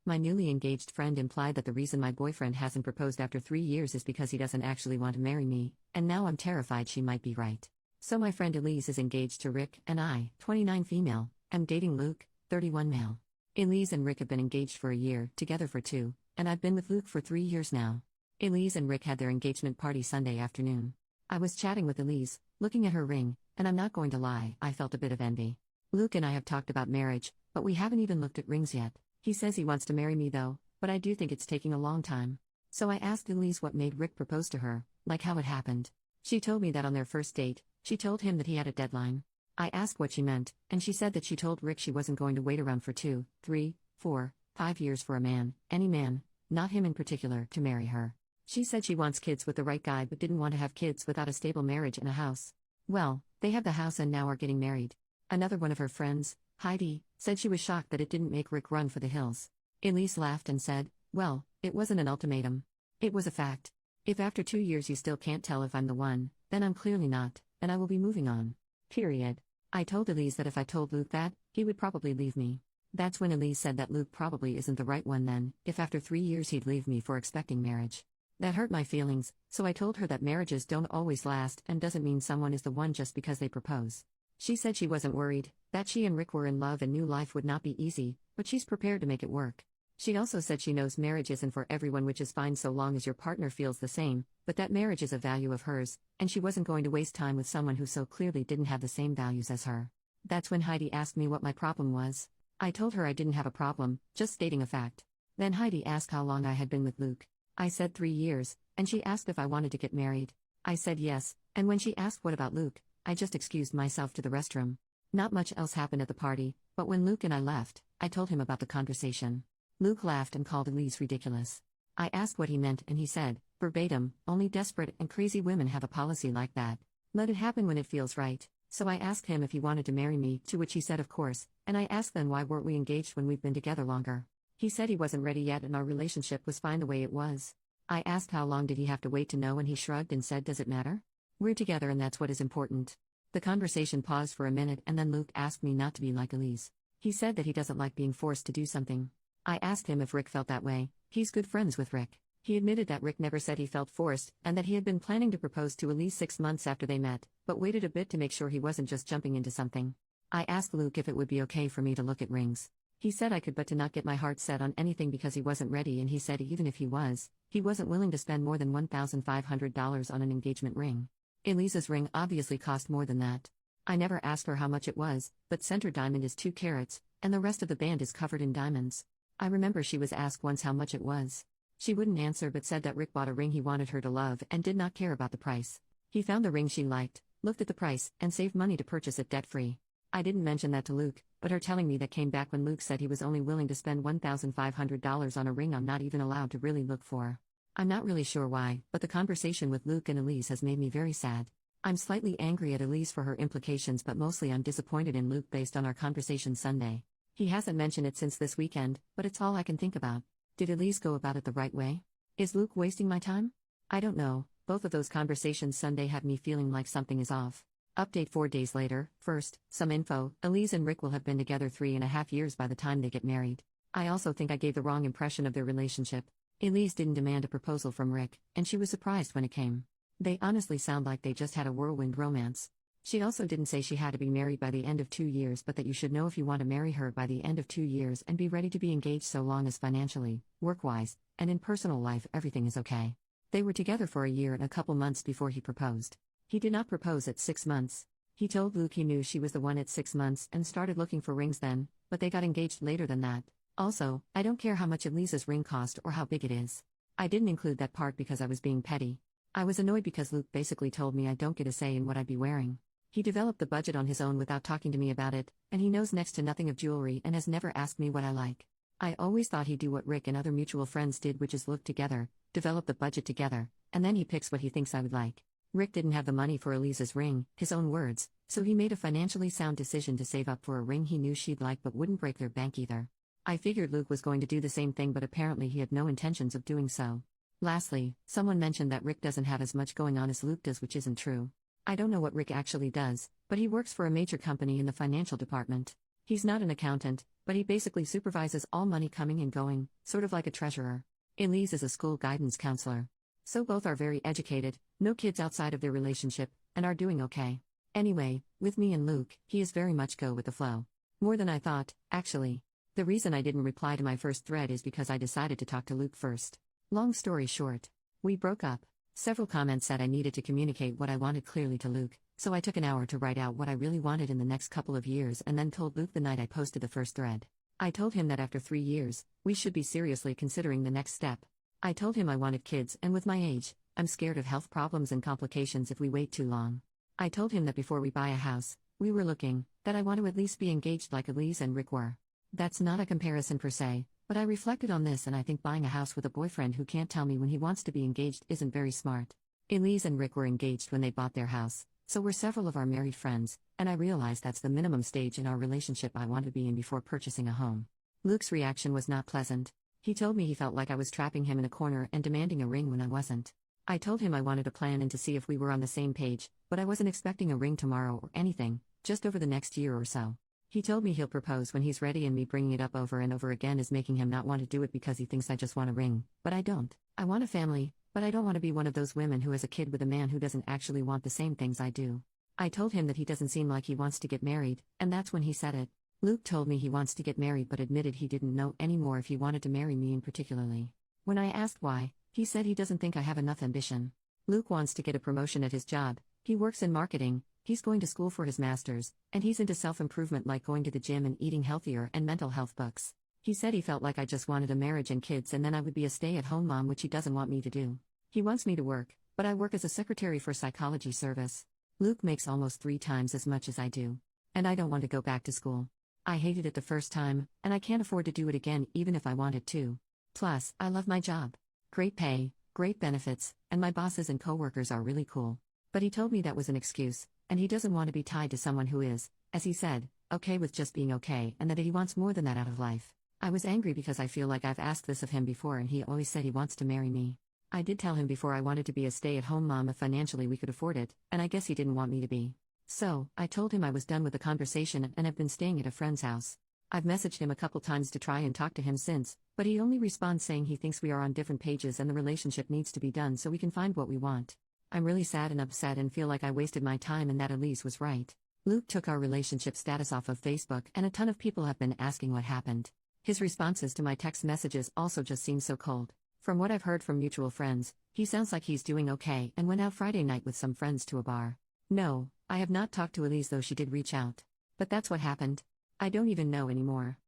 My newly engaged friend implied that the reason my boyfriend hasn't proposed after 3 years is because he doesn't actually want to marry me, and now I'm terrified she might be right. So my friend Elise is engaged to Rick, and I, 29 female, am dating Luke, 31 male. Elise and Rick have been engaged for a year, together for 2, and I've been with Luke for 3 years now. Elise and Rick had their engagement party Sunday afternoon. I was chatting with Elise, looking at her ring, and I'm not going to lie, I felt a bit of envy. Luke and I have talked about marriage, but we haven't even looked at rings yet. He says he wants to marry me though, but I do think it's taking a long time. So I asked Elise what made Rick propose to her, like how it happened. She told me that on their first date, she told him that he had a deadline. I asked what she meant, and she said that she told Rick she wasn't going to wait around for 2, 3, 4, 5 years for a man, any man, not him in particular, to marry her. She said she wants kids with the right guy but didn't want to have kids without a stable marriage and a house. Well, they have the house and now are getting married. Another one of her friends, Heidi, said she was shocked that it didn't make Rick run for the hills. Elise laughed and said, well, it wasn't an ultimatum. It was a fact. If after 2 years you still can't tell if I'm the one, then I'm clearly not, and I will be moving on. Period. I told Elise that if I told Luke that, he would probably leave me. That's when Elise said that Luke probably isn't the right one then, if after 3 years he'd leave me for expecting marriage. That hurt my feelings, so I told her that marriages don't always last and doesn't mean someone is the one just because they propose. She said she wasn't worried, that she and Rick were in love and knew life would not be easy, but she's prepared to make it work. She also said she knows marriage isn't for everyone, which is fine so long as your partner feels the same, but that marriage is a value of hers, and she wasn't going to waste time with someone who so clearly didn't have the same values as her. That's when Heidi asked me what my problem was. I told her I didn't have a problem, just stating a fact. Then Heidi asked how long I had been with Luke. I said 3 years, and she asked if I wanted to get married. I said yes, and when she asked what about Luke, I just excused myself to the restroom. Not much else happened at the party, but when Luke and I left, I told him about the conversation. Luke laughed and called Elise ridiculous. I asked what he meant and he said, verbatim, only desperate and crazy women have a policy like that. Let it happen when it feels right. So I asked him if he wanted to marry me, to which he said of course, and I asked then why weren't we engaged when we've been together longer. He said he wasn't ready yet and our relationship was fine the way it was. I asked how long did he have to wait to know and he shrugged and said does it matter? We're together and that's what is important. The conversation paused for a minute and then Luke asked me not to be like Elise. He said that he doesn't like being forced to do something. I asked him if Rick felt that way. He's good friends with Rick. He admitted that Rick never said he felt forced and that he had been planning to propose to Elise 6 months after they met, but waited a bit to make sure he wasn't just jumping into something. I asked Luke if it would be okay for me to look at rings. He said I could but to not get my heart set on anything because he wasn't ready and he said even if he wasn't willing to spend more than $1,500 on an engagement ring. Elise's ring obviously cost more than that. I never asked her how much it was, but center diamond is 2 carats, and the rest of the band is covered in diamonds. I remember she was asked once how much it was. She wouldn't answer but said that Rick bought a ring he wanted her to love and did not care about the price. He found the ring she liked, looked at the price, and saved money to purchase it debt-free. I didn't mention that to Luke, but her telling me that came back when Luke said he was only willing to spend $1,500 on a ring I'm not even allowed to really look for. I'm not really sure why, but the conversation with Luke and Elise has made me very sad. I'm slightly angry at Elise for her implications but mostly I'm disappointed in Luke based on our conversation Sunday. He hasn't mentioned it since this weekend, but it's all I can think about. Did Elise go about it the right way? Is Luke wasting my time? I don't know, both of those conversations Sunday have me feeling like something is off. Update 4 days later. First, some info. Elise and Rick will have been together 3.5 years by the time they get married. I also think I gave the wrong impression of their relationship. Elise didn't demand a proposal from Rick, and she was surprised when it came. They honestly sound like they just had a whirlwind romance. She also didn't say she had to be married by the end of 2 years but that you should know if you want to marry her by the end of 2 years and be ready to be engaged so long as financially, work-wise, and in personal life everything is okay. They were together for a year and a couple months before he proposed. He did not propose at 6 months. He told Luke he knew she was the one at 6 months and started looking for rings then, but they got engaged later than that. Also, I don't care how much Elise's ring cost or how big it is. I didn't include that part because I was being petty. I was annoyed because Luke basically told me I don't get a say in what I'd be wearing. He developed the budget on his own without talking to me about it, and he knows next to nothing of jewelry and has never asked me what I like. I always thought he'd do what Rick and other mutual friends did, which is look together, develop the budget together, and then he picks what he thinks I would like. Rick didn't have the money for Elise's ring, his own words, so he made a financially sound decision to save up for a ring he knew she'd like but wouldn't break their bank either. I figured Luke was going to do the same thing but apparently he had no intentions of doing so. Lastly, someone mentioned that Rick doesn't have as much going on as Luke does, which isn't true. I don't know what Rick actually does, but he works for a major company in the financial department. He's not an accountant, but he basically supervises all money coming and going, sort of like a treasurer. Elise is a school guidance counselor. So both are very educated, no kids outside of their relationship, and are doing okay. Anyway, with me and Luke, he is very much go with the flow. More than I thought, actually. The reason I didn't reply to my first thread is because I decided to talk to Luke first. Long story short, we broke up. Several comments said I needed to communicate what I wanted clearly to Luke, so I took an hour to write out what I really wanted in the next couple of years and then told Luke the night I posted the first thread. I told him that after 3 years, we should be seriously considering the next step. I told him I wanted kids, and with my age, I'm scared of health problems and complications if we wait too long. I told him that before we buy a house, we were looking, that I want to at least be engaged like Elise and Rick were. That's not a comparison per se, but I reflected on this and I think buying a house with a boyfriend who can't tell me when he wants to be engaged isn't very smart. Elise and Rick were engaged when they bought their house, so were several of our married friends, and I realized that's the minimum stage in our relationship I want to be in before purchasing a home. Luke's reaction was not pleasant. He told me he felt like I was trapping him in a corner and demanding a ring when I wasn't. I told him I wanted to plan and to see if we were on the same page, but I wasn't expecting a ring tomorrow or anything, just over the next year or so. He told me he'll propose when he's ready, and me bringing it up over and over again is making him not want to do it because he thinks I just want a ring, but I don't. I want a family, but I don't want to be one of those women who has a kid with a man who doesn't actually want the same things I do. I told him that he doesn't seem like he wants to get married, and that's when he said it. Luke told me he wants to get married but admitted he didn't know anymore if he wanted to marry me in particularly. When I asked why, he said he doesn't think I have enough ambition. Luke wants to get a promotion at his job, he works in marketing, he's going to school for his master's, and he's into self-improvement like going to the gym and eating healthier and mental health books. He said he felt like I just wanted a marriage and kids and then I would be a stay-at-home mom, which he doesn't want me to do. He wants me to work, but I work as a secretary for psychology service. Luke makes almost 3 times as much as I do. And I don't want to go back to school. I hated it the first time, and I can't afford to do it again even if I wanted to. Plus, I love my job. Great pay, great benefits, and my bosses and coworkers are really cool. But he told me that was an excuse, and he doesn't want to be tied to someone who is, as he said, okay with just being okay, and that he wants more than that out of life. I was angry because I feel like I've asked this of him before and he always said he wants to marry me. I did tell him before I wanted to be a stay-at-home mom if financially we could afford it, and I guess he didn't want me to be. So, I told him I was done with the conversation and have been staying at a friend's house. I've messaged him a couple times to try and talk to him since, but he only responds saying he thinks we are on different pages and the relationship needs to be done so we can find what we want. I'm really sad and upset and feel like I wasted my time and that Elise was right. Luke took our relationship status off of Facebook and a ton of people have been asking what happened. His responses to my text messages also just seem so cold. From what I've heard from mutual friends, he sounds like he's doing okay and went out Friday night with some friends to a bar. No, I have not talked to Elise though she did reach out. But that's what happened. I don't even know anymore.